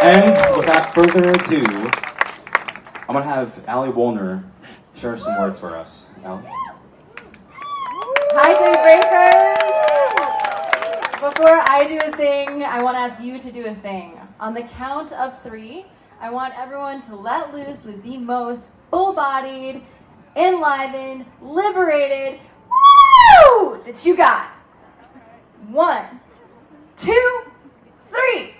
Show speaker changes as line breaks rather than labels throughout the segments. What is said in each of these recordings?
And without further ado, I'm going to have Allie Wollner share some words for us. Allie?
Hi, Daybreakers! Before I do a thing, I want to ask you to do a thing. On the count of 3, I want everyone to let loose with the most full-bodied, enlivened, liberated woo that you got. 1, 2, 3.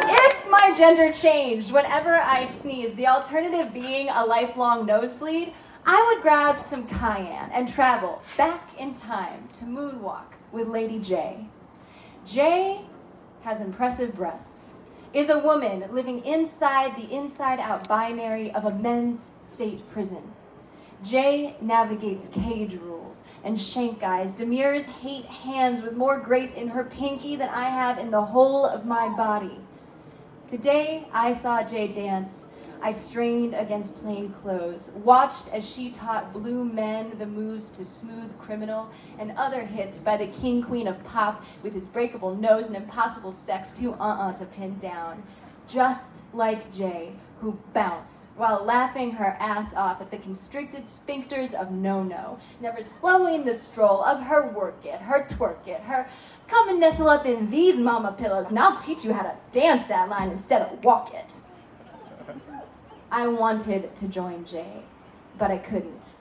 If my gender changed whenever I sneezed, the alternative being a lifelong nosebleed, I would grab some cayenne and travel back in time to moonwalk with Lady J. J has impressive breasts, is a woman living inside the inside-out binary of a men's state prison. J navigates cage rules and shank guys, demurs hate hands with more grace in her pinky than I have in the whole of my body. The day I saw J dance, I strained against plain clothes, watched as she taught blue men the moves to Smooth Criminal and other hits by the king queen of pop with his breakable nose and impossible sex too to pin down. Just like Jay, who bounced while laughing her ass off at the constricted sphincters of no-no, never slowing the stroll of her work it, her twerk it, her come and nestle up in these mama pillows and I'll teach you how to dance that line instead of walk it. I wanted to join Jay, but I couldn't.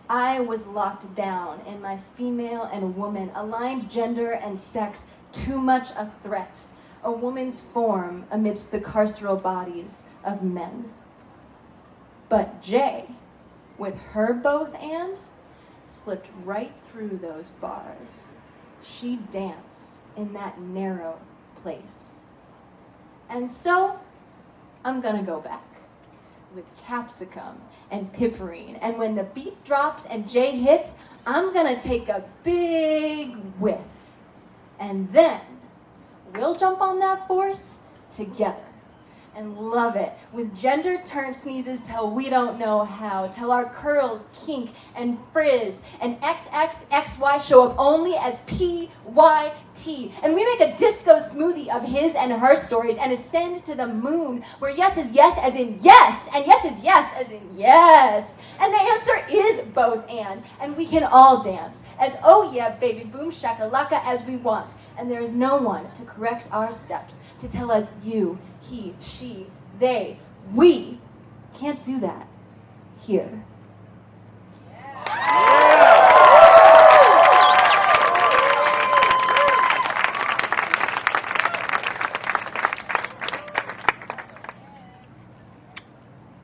I was locked down in my female and woman, aligned gender and sex, too much a threat, a woman's form amidst the carceral bodies of men. But Jay, with her both and, slipped right through those bars. She danced in that narrow place. And so, I'm gonna go back with capsicum and piperine. And when the beat drops and Jay hits, I'm gonna take a big whiff. And then we'll jump on that force together and love it with gender turn sneezes till we don't know how, till our curls kink and frizz and XXXY show up only as PYT. And we make a disco smoothie of his and her stories and ascend to the moon where yes is yes as in yes and yes is yes as in yes. And the answer is both and we can all dance as oh yeah baby boom shakalaka as we want. And there is no one to correct our steps, to tell us you, he, she, they, we can't do that here. Yeah.